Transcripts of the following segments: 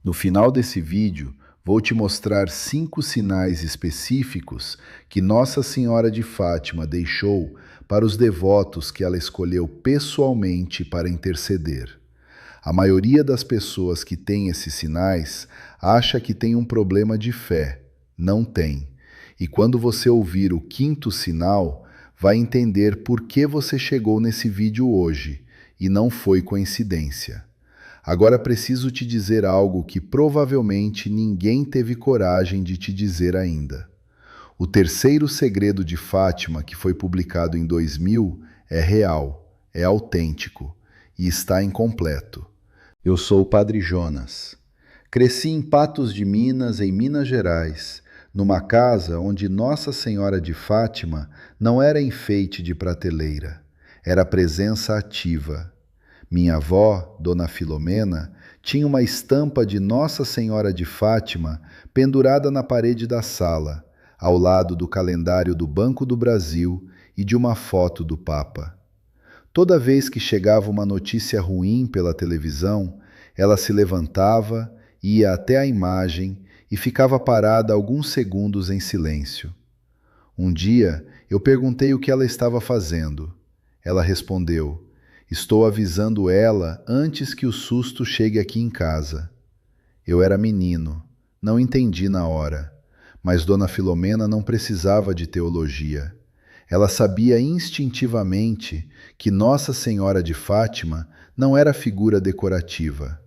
No final desse vídeo, vou te mostrar 5 sinais específicos que Nossa Senhora de Fátima deixou para os devotos que ela escolheu pessoalmente para interceder. A maioria das pessoas que tem esses sinais acha que tem um problema de fé. Não tem. E quando você ouvir o 5º sinal, vai entender por que você chegou nesse vídeo hoje, e não foi coincidência. Agora preciso te dizer algo que provavelmente ninguém teve coragem de te dizer ainda. O 3º segredo de Fátima, que foi publicado em 2000, é real, é autêntico e está incompleto. Eu sou o Padre Jonas. Cresci em Patos de Minas, em Minas Gerais, numa casa onde Nossa Senhora de Fátima não era enfeite de prateleira, era presença ativa. Minha avó, Dona Filomena, tinha uma estampa de Nossa Senhora de Fátima pendurada na parede da sala, ao lado do calendário do Banco do Brasil e de uma foto do Papa. Toda vez que chegava uma notícia ruim pela televisão, ela se levantava, ia até a imagem e ficava parada alguns segundos em silêncio. Um dia, eu perguntei o que ela estava fazendo. Ela respondeu: "Estou avisando ela antes que o susto chegue aqui em casa." Eu era menino, não entendi na hora, mas Dona Filomena não precisava de teologia. Ela sabia instintivamente que Nossa Senhora de Fátima não era figura decorativa.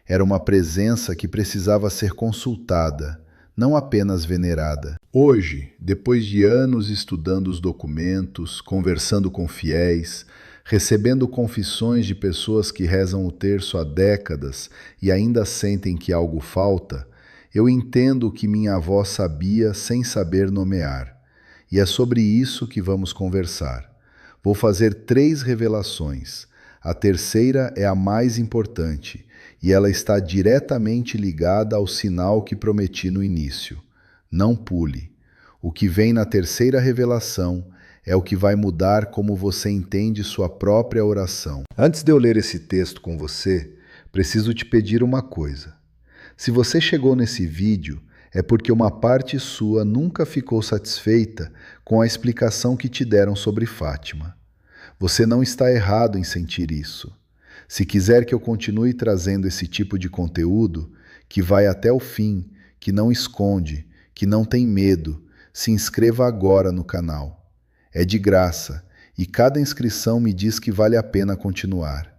Era uma presença que precisava ser consultada, não apenas venerada. Hoje, depois de anos estudando os documentos, conversando com fiéis, recebendo confissões de pessoas que rezam o terço há décadas e ainda sentem que algo falta, eu entendo o que minha avó sabia sem saber nomear. E é sobre isso que vamos conversar. Vou fazer 3 revelações. A terceira é a mais importante, e ela está diretamente ligada ao sinal que prometi no início. Não pule. O que vem na terceira revelação é o que vai mudar como você entende sua própria oração. Antes de eu ler esse texto com você, preciso te pedir uma coisa. Se você chegou nesse vídeo, é porque uma parte sua nunca ficou satisfeita com a explicação que te deram sobre Fátima. Você não está errado em sentir isso. Se quiser que eu continue trazendo esse tipo de conteúdo, que vai até o fim, que não esconde, que não tem medo, se inscreva agora no canal. É de graça, e cada inscrição me diz que vale a pena continuar.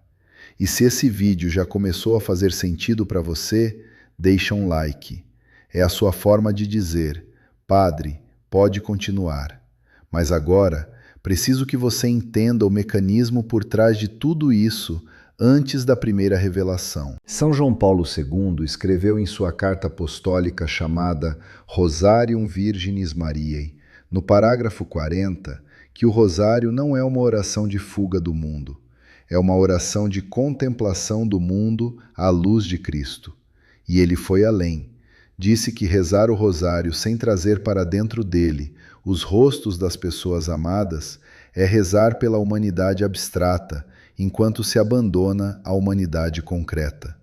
E se esse vídeo já começou a fazer sentido para você, deixa um like. É a sua forma de dizer: "Padre, pode continuar." Mas agora, preciso que você entenda o mecanismo por trás de tudo isso antes da primeira revelação. São João Paulo II escreveu em sua carta apostólica chamada Rosarium Virginis Mariae, no parágrafo 40, que o rosário não é uma oração de fuga do mundo, é uma oração de contemplação do mundo à luz de Cristo. E ele foi além. Disse que rezar o rosário sem trazer para dentro dele os rostos das pessoas amadas é rezar pela humanidade abstrata, enquanto se abandona à humanidade concreta.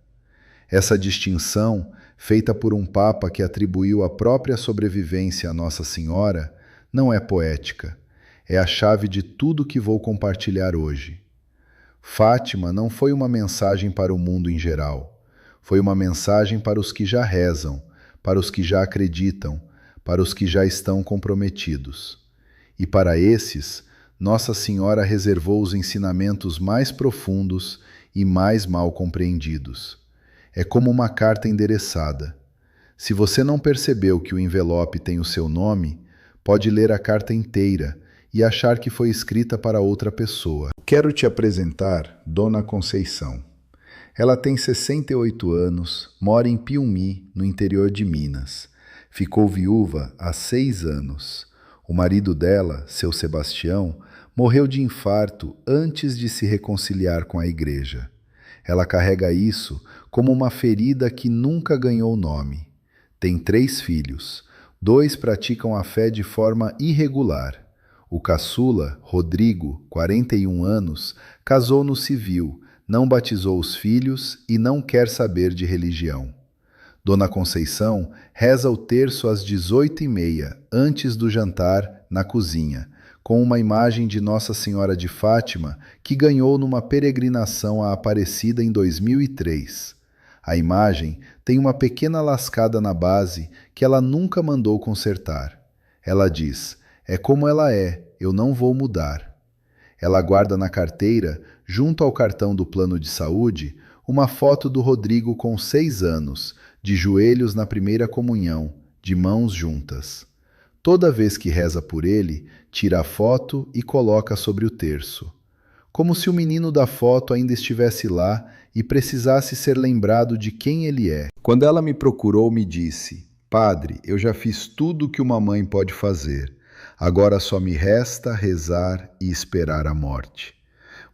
Essa distinção, feita por um Papa que atribuiu a própria sobrevivência a Nossa Senhora, não é poética. É a chave de tudo que vou compartilhar hoje. Fátima não foi uma mensagem para o mundo em geral. Foi uma mensagem para os que já rezam, para os que já acreditam, para os que já estão comprometidos. E para esses, Nossa Senhora reservou os ensinamentos mais profundos e mais mal compreendidos. É como uma carta endereçada. Se você não percebeu que o envelope tem o seu nome, pode ler a carta inteira e achar que foi escrita para outra pessoa. Quero te apresentar Dona Conceição. Ela tem 68 anos, mora em Piumhi, no interior de Minas. Ficou viúva há 6 anos. O marido dela, seu Sebastião, morreu de infarto antes de se reconciliar com a igreja. Ela carrega isso como uma ferida que nunca ganhou nome. Tem 3 filhos. 2 praticam a fé de forma irregular. O caçula, Rodrigo, 41 anos, casou no civil, não batizou os filhos e não quer saber de religião. Dona Conceição reza o terço às 18h30, antes do jantar, na cozinha, com uma imagem de Nossa Senhora de Fátima que ganhou numa peregrinação à Aparecida em 2003. A imagem tem uma pequena lascada na base que ela nunca mandou consertar. Ela diz: "É como ela é, eu não vou mudar." Ela guarda na carteira, junto ao cartão do plano de saúde, uma foto do Rodrigo com 6 anos, de joelhos na primeira comunhão, de mãos juntas. Toda vez que reza por ele, tira a foto e coloca sobre o terço. Como se o menino da foto ainda estivesse lá e precisasse ser lembrado de quem ele é. Quando ela me procurou, me disse: "Padre, eu já fiz tudo o que uma mãe pode fazer. Agora só me resta rezar e esperar a morte."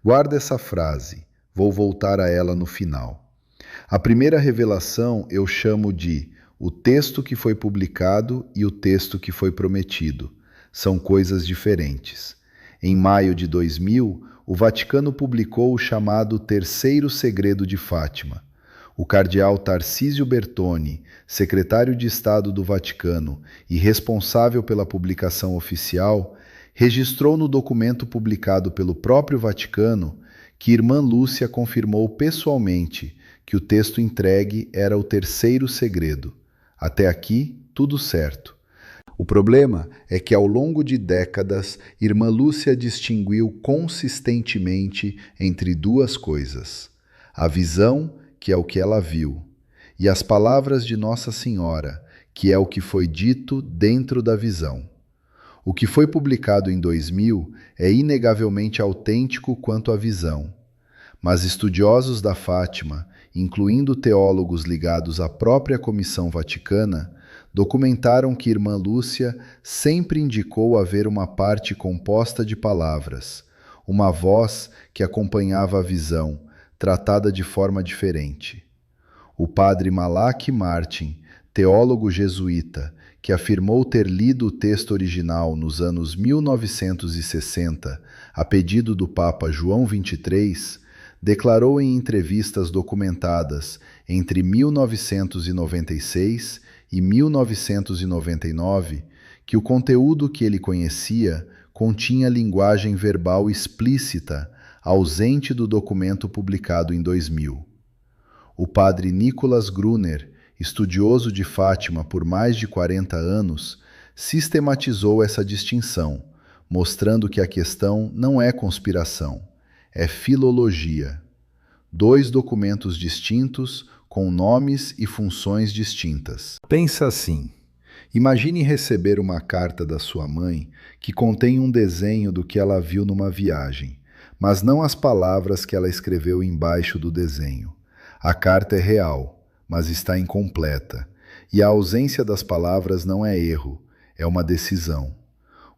Guarda essa frase, vou voltar a ela no final. A primeira revelação eu chamo de o texto que foi publicado e o texto que foi prometido. São coisas diferentes. Em maio de 2000, o Vaticano publicou o chamado Terceiro Segredo de Fátima. O cardeal Tarcísio Bertoni, secretário de Estado do Vaticano e responsável pela publicação oficial, registrou no documento publicado pelo próprio Vaticano que Irmã Lúcia confirmou pessoalmente que o texto entregue era o terceiro segredo. Até aqui, tudo certo. O problema é que ao longo de décadas, Irmã Lúcia distinguiu consistentemente entre duas coisas: a visão, que é o que ela viu, e as palavras de Nossa Senhora, que é o que foi dito dentro da visão. O que foi publicado em 2000 é inegavelmente autêntico quanto à visão, mas estudiosos da Fátima, incluindo teólogos ligados à própria Comissão Vaticana, documentaram que Irmã Lúcia sempre indicou haver uma parte composta de palavras, uma voz que acompanhava a visão, tratada de forma diferente. O padre Malachi Martin, teólogo jesuíta, que afirmou ter lido o texto original nos anos 1960, a pedido do Papa João XXIII, declarou em entrevistas documentadas entre 1996 e 1999 que o conteúdo que ele conhecia continha linguagem verbal explícita, ausente do documento publicado em 2000. O padre Nicholas Gruner, estudioso de Fátima por mais de 40 anos, sistematizou essa distinção, mostrando que a questão não é conspiração, é filologia. 2 documentos distintos com nomes e funções distintas. Pensa assim: imagine receber uma carta da sua mãe que contém um desenho do que ela viu numa viagem, mas não as palavras que ela escreveu embaixo do desenho. A carta é real, mas está incompleta, e a ausência das palavras não é erro, é uma decisão.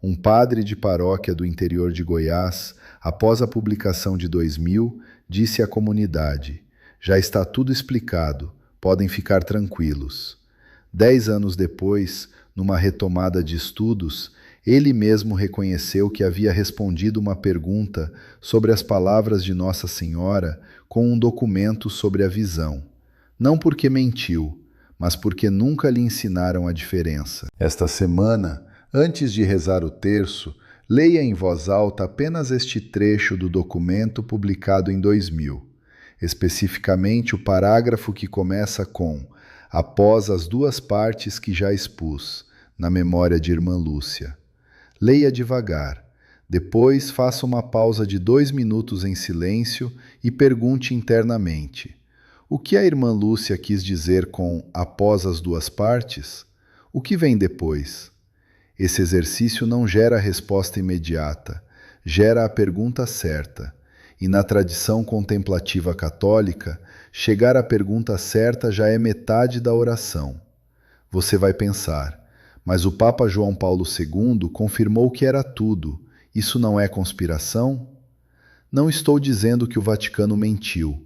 Um padre de paróquia do interior de Goiás, após a publicação de 2000, disse à comunidade: "Já está tudo explicado, podem ficar tranquilos." 10 anos depois, numa retomada de estudos, ele mesmo reconheceu que havia respondido uma pergunta sobre as palavras de Nossa Senhora com um documento sobre a visão. Não porque mentiu, mas porque nunca lhe ensinaram a diferença. Esta semana, antes de rezar o terço, leia em voz alta apenas este trecho do documento publicado em 2000, especificamente o parágrafo que começa com "após as 2 partes que já expus", na memória de Irmã Lúcia. Leia devagar, depois faça uma pausa de 2 minutos em silêncio e pergunte internamente: o que a Irmã Lúcia quis dizer com "após as 2 partes"? O que vem depois? Esse exercício não gera a resposta imediata, gera a pergunta certa. E na tradição contemplativa católica, chegar à pergunta certa já é metade da oração. Você vai pensar: mas o Papa João Paulo II confirmou que era tudo. Isso não é conspiração? Não estou dizendo que o Vaticano mentiu.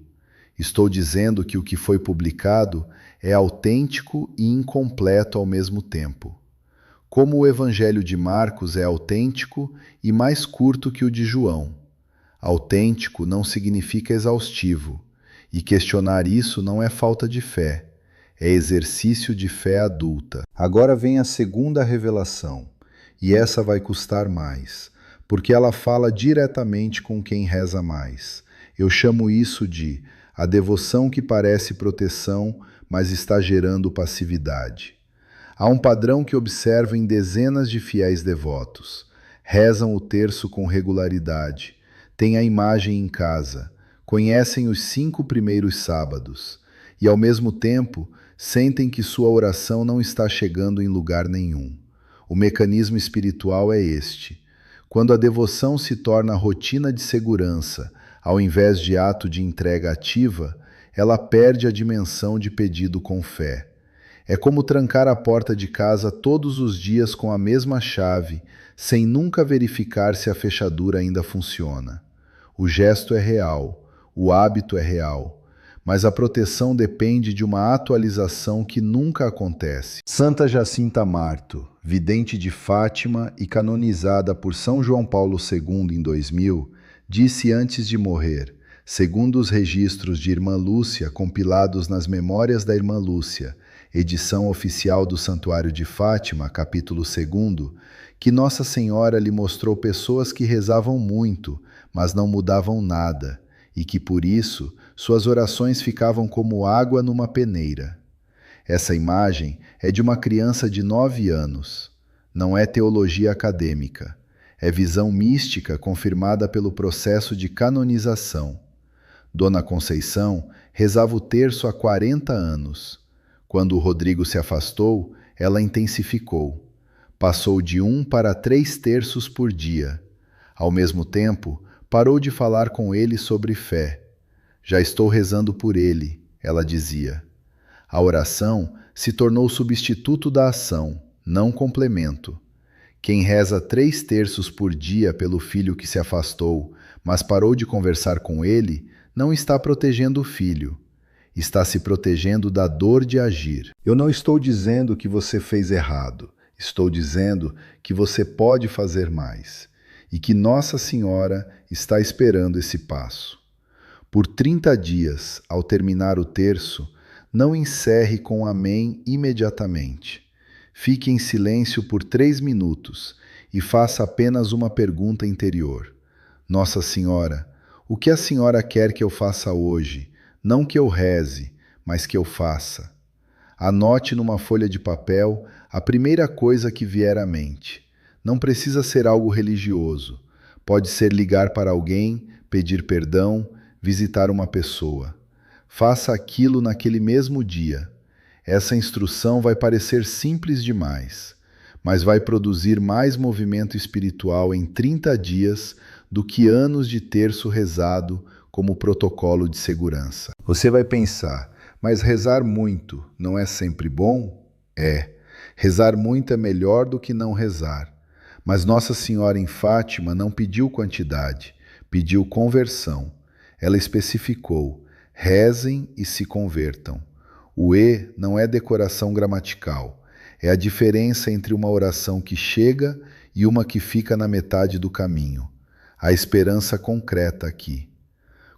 Estou dizendo que o que foi publicado é autêntico e incompleto ao mesmo tempo. Como o Evangelho de Marcos é autêntico e mais curto que o de João. Autêntico não significa exaustivo, e questionar isso não é falta de fé, É exercício de fé adulta. Agora vem a segunda revelação, e essa vai custar mais, porque ela fala diretamente com quem reza mais. Eu chamo isso de a devoção que parece proteção, mas está gerando passividade. Há um padrão que observo em dezenas de fiéis devotos. Rezam o terço com regularidade, têm a imagem em casa, conhecem os 5 primeiros sábados e, ao mesmo tempo, sentem que sua oração não está chegando em lugar nenhum. O mecanismo espiritual é este. Quando a devoção se torna rotina de segurança, ao invés de ato de entrega ativa, ela perde a dimensão de pedido com fé. É como trancar a porta de casa todos os dias com a mesma chave, sem nunca verificar se a fechadura ainda funciona. O gesto é real, o hábito é real, mas a proteção depende de uma atualização que nunca acontece. Santa Jacinta Marto, vidente de Fátima e canonizada por São João Paulo II em 2000, disse antes de morrer, segundo os registros de Irmã Lúcia compilados nas Memórias da Irmã Lúcia, edição oficial do Santuário de Fátima, capítulo 2, que Nossa Senhora lhe mostrou pessoas que rezavam muito, mas não mudavam nada, e que por isso suas orações ficavam como água numa peneira. Essa imagem é de uma criança de 9 anos. Não é teologia acadêmica. É visão mística confirmada pelo processo de canonização. Dona Conceição rezava o terço há 40 anos. Quando o Rodrigo se afastou, ela intensificou. Passou de 1 para 3 terços por dia. Ao mesmo tempo, parou de falar com ele sobre fé. Já estou rezando por ele, ela dizia. A oração se tornou substituto da ação, não complemento. Quem reza 3 terços por dia pelo filho que se afastou, mas parou de conversar com ele, não está protegendo o filho. Está se protegendo da dor de agir. Eu não estou dizendo que você fez errado. Estou dizendo que você pode fazer mais. E que Nossa Senhora está esperando esse passo. Por 30 dias, ao terminar o terço, não encerre com amém imediatamente. Fique em silêncio por 3 minutos e faça apenas uma pergunta interior. Nossa Senhora, o que a Senhora quer que eu faça hoje? Não que eu reze, mas que eu faça. Anote numa folha de papel a primeira coisa que vier à mente. Não precisa ser algo religioso. Pode ser ligar para alguém, pedir perdão, visitar uma pessoa. Faça aquilo naquele mesmo dia. Essa instrução vai parecer simples demais, mas vai produzir mais movimento espiritual em 30 dias do que anos de terço rezado como protocolo de segurança. Você vai pensar, mas rezar muito não é sempre bom? É. Rezar muito é melhor do que não rezar. Mas Nossa Senhora em Fátima não pediu quantidade, pediu conversão. Ela especificou, rezem e se convertam. O E não é decoração gramatical, é a diferença entre uma oração que chega e uma que fica na metade do caminho. A esperança concreta aqui.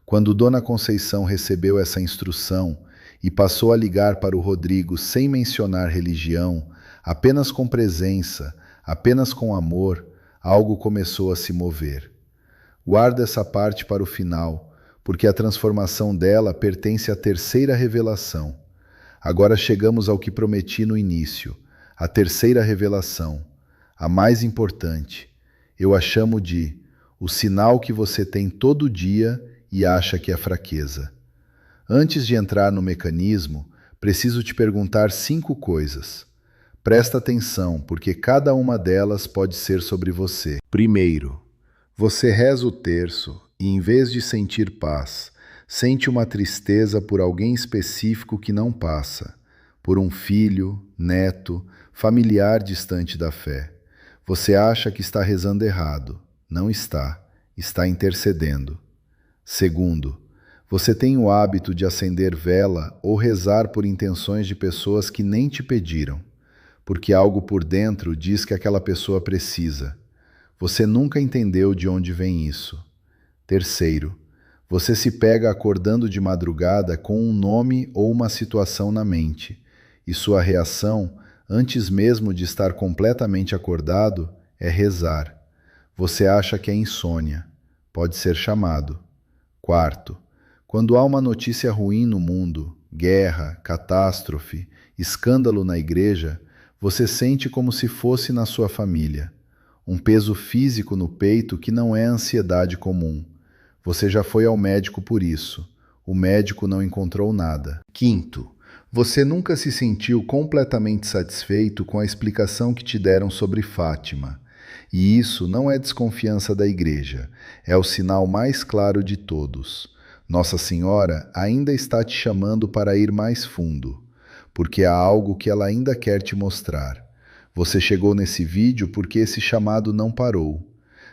Quando Dona Conceição recebeu essa instrução e passou a ligar para o Rodrigo sem mencionar religião, apenas com presença, apenas com amor, algo começou a se mover. Guarda essa parte para o final, porque a transformação dela pertence à terceira revelação. Agora chegamos ao que prometi no início, a terceira revelação, a mais importante. Eu a chamo de o sinal que você tem todo dia e acha que é fraqueza. Antes de entrar no mecanismo, preciso te perguntar 5 coisas. Presta atenção, porque cada uma delas pode ser sobre você. Primeiro, você reza o terço e, em vez de sentir paz, sente uma tristeza por alguém específico que não passa, por um filho, neto, familiar distante da fé. Você acha que está rezando errado. Não está. Está intercedendo. Segundo, você tem o hábito de acender vela ou rezar por intenções de pessoas que nem te pediram, porque algo por dentro diz que aquela pessoa precisa. Você nunca entendeu de onde vem isso. Terceiro, você se pega acordando de madrugada com um nome ou uma situação na mente, e sua reação, antes mesmo de estar completamente acordado, é rezar. Você acha que é insônia. Pode ser chamado. Quarto, quando há uma notícia ruim no mundo, guerra, catástrofe, escândalo na igreja, você sente como se fosse na sua família. Um peso físico no peito que não é ansiedade comum. Você já foi ao médico por isso. O médico não encontrou nada. Quinto, você nunca se sentiu completamente satisfeito com a explicação que te deram sobre Fátima. E isso não é desconfiança da igreja, é o sinal mais claro de todos. Nossa Senhora ainda está te chamando para ir mais fundo, porque há algo que ela ainda quer te mostrar. Você chegou nesse vídeo porque esse chamado não parou.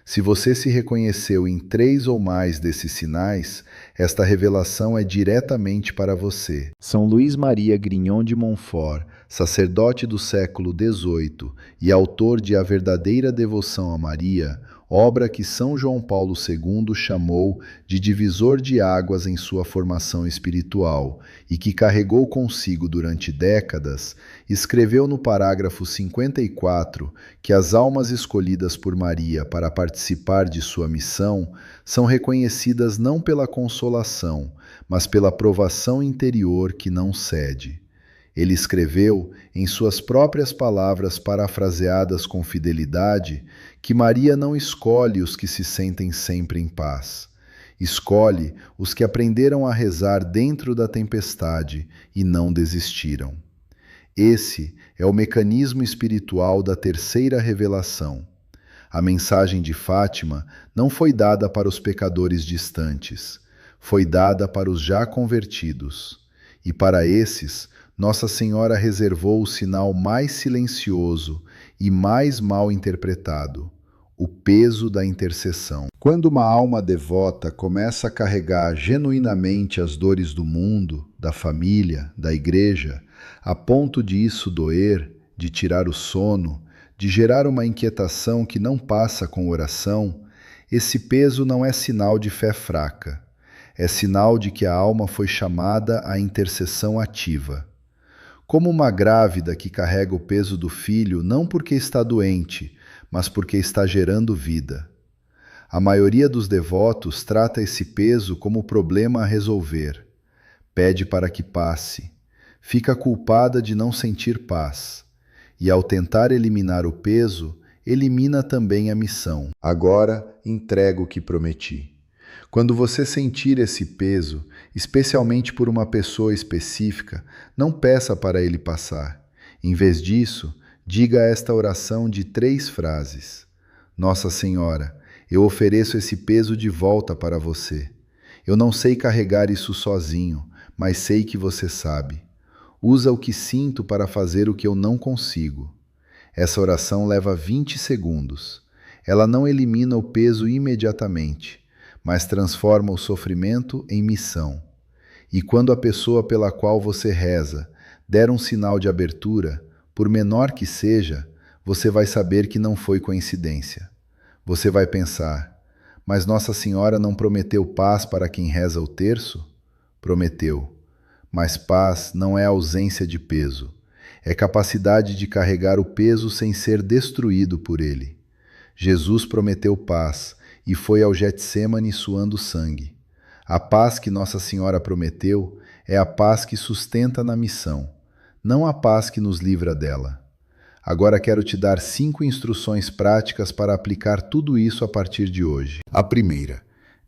Se você se reconheceu em 3 ou mais desses sinais, esta revelação é diretamente para você. São Luís Maria Grignon de Montfort, sacerdote do século XVIII e autor de A Verdadeira Devoção a Maria, obra que São João Paulo II chamou de divisor de águas em sua formação espiritual e que carregou consigo durante décadas, escreveu no parágrafo 54 que as almas escolhidas por Maria para participar de sua missão são reconhecidas não pela consolação, mas pela provação interior que não cede. Ele escreveu, em suas próprias palavras parafraseadas com fidelidade, que Maria não escolhe os que se sentem sempre em paz. Escolhe os que aprenderam a rezar dentro da tempestade e não desistiram. Esse é o mecanismo espiritual da terceira revelação. A mensagem de Fátima não foi dada para os pecadores distantes, foi dada para os já convertidos. E para esses, Nossa Senhora reservou o sinal mais silencioso e mais mal interpretado, o peso da intercessão. Quando uma alma devota começa a carregar genuinamente as dores do mundo, da família, da igreja, a ponto de isso doer, de tirar o sono, de gerar uma inquietação que não passa com oração, esse peso não é sinal de fé fraca. É sinal de que a alma foi chamada à intercessão ativa. Como uma grávida que carrega o peso do filho não porque está doente, mas porque está gerando vida. A maioria dos devotos trata esse peso como problema a resolver. Pede para que passe. Fica culpada de não sentir paz. E ao tentar eliminar o peso, elimina também a missão. Agora entrego o que prometi. Quando você sentir esse peso, especialmente por uma pessoa específica, não peça para ele passar. Em vez disso, diga esta oração de 3 frases. Nossa Senhora, eu ofereço esse peso de volta para você. Eu não sei carregar isso sozinho, mas sei que você sabe. Usa o que sinto para fazer o que eu não consigo. Essa oração leva 20 segundos. Ela não elimina o peso imediatamente, mas transforma o sofrimento em missão. E quando a pessoa pela qual você reza der um sinal de abertura, por menor que seja, você vai saber que não foi coincidência. Você vai pensar, mas Nossa Senhora não prometeu paz para quem reza o terço? Prometeu. Mas paz não é ausência de peso, é capacidade de carregar o peso sem ser destruído por ele. Jesus prometeu paz e foi ao Getsêmani suando sangue. A paz que Nossa Senhora prometeu é a paz que sustenta na missão, não a paz que nos livra dela. Agora quero te dar 5 instruções práticas para aplicar tudo isso a partir de hoje. A primeira,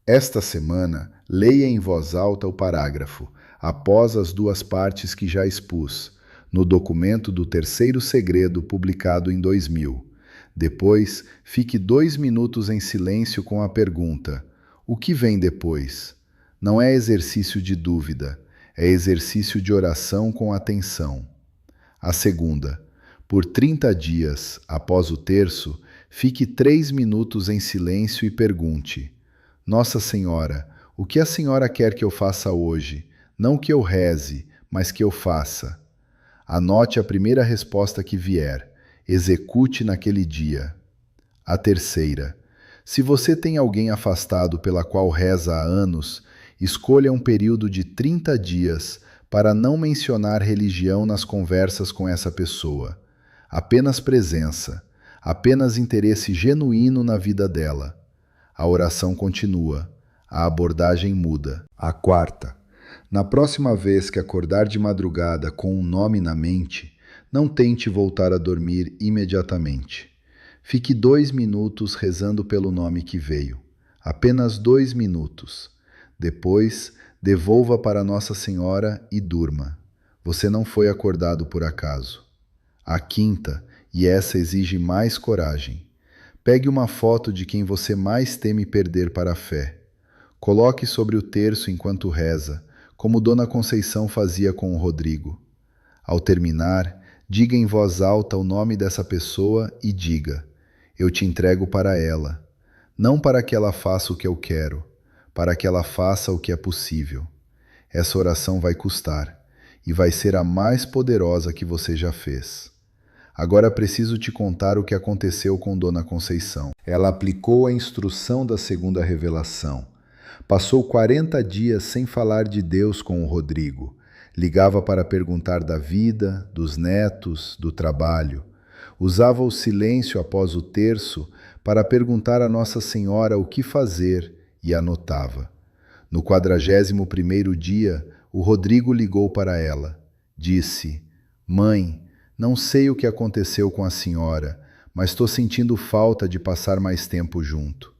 esta semana, leia em voz alta o parágrafo, após as 2 partes que já expus, no documento do Terceiro Segredo publicado em 2000. Depois, fique 2 minutos em silêncio com a pergunta: o que vem depois? Não é exercício de dúvida, é exercício de oração com atenção. A segunda, por 30 dias, após o terço, fique 3 minutos em silêncio e pergunte: Nossa Senhora, o que a Senhora quer que eu faça hoje? Não que eu reze, mas que eu faça. Anote a primeira resposta que vier. Execute naquele dia. A terceira, se você tem alguém afastado pela qual reza há anos, escolha um período de 30 dias para não mencionar religião nas conversas com essa pessoa. Apenas presença, apenas interesse genuíno na vida dela. A oração continua, a abordagem muda. A quarta: na próxima vez que acordar de madrugada com um nome na mente, não tente voltar a dormir imediatamente. Fique 2 minutos rezando pelo nome que veio. Apenas 2 minutos. Depois, devolva para Nossa Senhora e durma. Você não foi acordado por acaso. A quinta, e essa exige mais coragem. Pegue uma foto de quem você mais teme perder para a fé. Coloque sobre o terço enquanto reza, como Dona Conceição fazia com o Rodrigo. Ao terminar, diga em voz alta o nome dessa pessoa e diga: eu te entrego para ela, não para que ela faça o que eu quero, para que ela faça o que é possível. Essa oração vai custar, e vai ser a mais poderosa que você já fez. Agora preciso te contar o que aconteceu com Dona Conceição. Ela aplicou a instrução da segunda revelação. Passou 40 dias sem falar de Deus com o Rodrigo. Ligava para perguntar da vida, dos netos, do trabalho. Usava o silêncio após o terço para perguntar a Nossa Senhora o que fazer e anotava. No 41º dia, o Rodrigo ligou para ela. Disse: mãe, não sei o que aconteceu com a senhora, mas estou sentindo falta de passar mais tempo junto.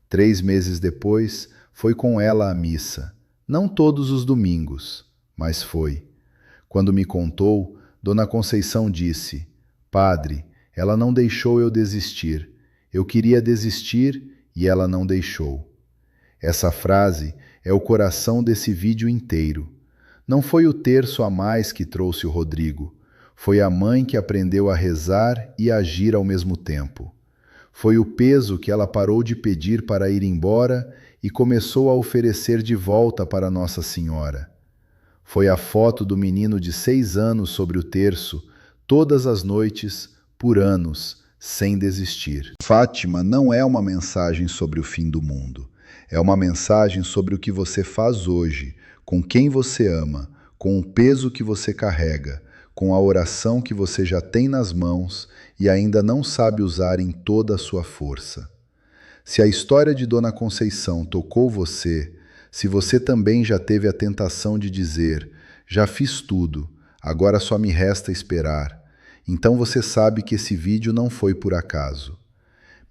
3 meses depois, foi com ela à missa. Não todos os domingos, mas foi. Quando me contou, Dona Conceição disse: Padre, ela não deixou eu desistir. Eu queria desistir e ela não deixou. Essa frase é o coração desse vídeo inteiro. Não foi o terço a mais que trouxe o Rodrigo. Foi a mãe que aprendeu a rezar e agir ao mesmo tempo. Foi o peso que ela parou de pedir para ir embora e começou a oferecer de volta para Nossa Senhora. Foi a foto do menino de 6 anos sobre o terço, todas as noites, por anos, sem desistir. Fátima não é uma mensagem sobre o fim do mundo. É uma mensagem sobre o que você faz hoje, com quem você ama, com o peso que você carrega, com a oração que você já tem nas mãos e ainda não sabe usar em toda a sua força. Se a história de Dona Conceição tocou você, se você também já teve a tentação de dizer: já fiz tudo, agora só me resta esperar, então você sabe que esse vídeo não foi por acaso.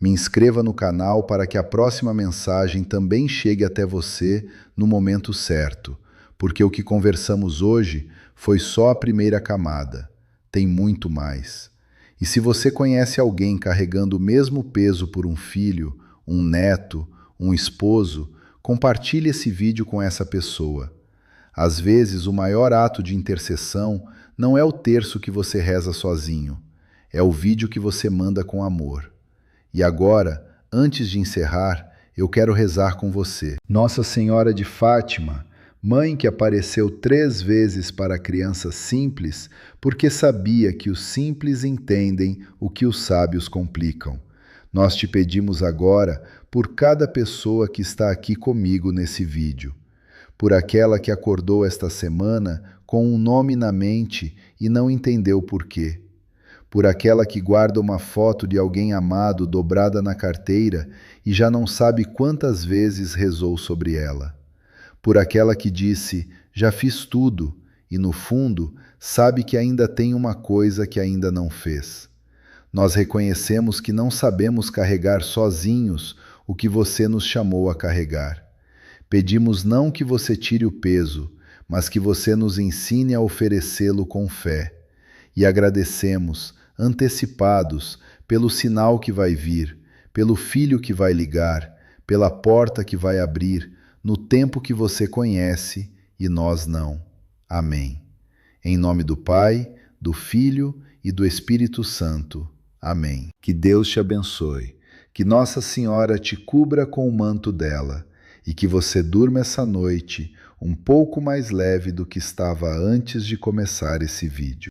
Me inscreva no canal para que a próxima mensagem também chegue até você no momento certo, porque o que conversamos hoje foi só a primeira camada. Tem muito mais. E se você conhece alguém carregando o mesmo peso por um filho, um neto, um esposo, compartilhe esse vídeo com essa pessoa. Às vezes, o maior ato de intercessão não é o terço que você reza sozinho, é o vídeo que você manda com amor. E agora, antes de encerrar, eu quero rezar com você. Nossa Senhora de Fátima, mãe que apareceu 3 vezes para a criança simples, porque sabia que os simples entendem o que os sábios complicam. Nós te pedimos agora por cada pessoa que está aqui comigo nesse vídeo. Por aquela que acordou esta semana com um nome na mente e não entendeu por quê. Por aquela que guarda uma foto de alguém amado dobrada na carteira e já não sabe quantas vezes rezou sobre ela. Por aquela que disse: já fiz tudo, e no fundo sabe que ainda tem uma coisa que ainda não fez. Nós reconhecemos que não sabemos carregar sozinhos o que você nos chamou a carregar. Pedimos não que você tire o peso, mas que você nos ensine a oferecê-lo com fé. E agradecemos, antecipados, pelo sinal que vai vir, pelo filho que vai ligar, pela porta que vai abrir, no tempo que você conhece e nós não. Amém. Em nome do Pai, do Filho e do Espírito Santo. Amém. Que Deus te abençoe, que Nossa Senhora te cubra com o manto dela e que você durma essa noite um pouco mais leve do que estava antes de começar esse vídeo.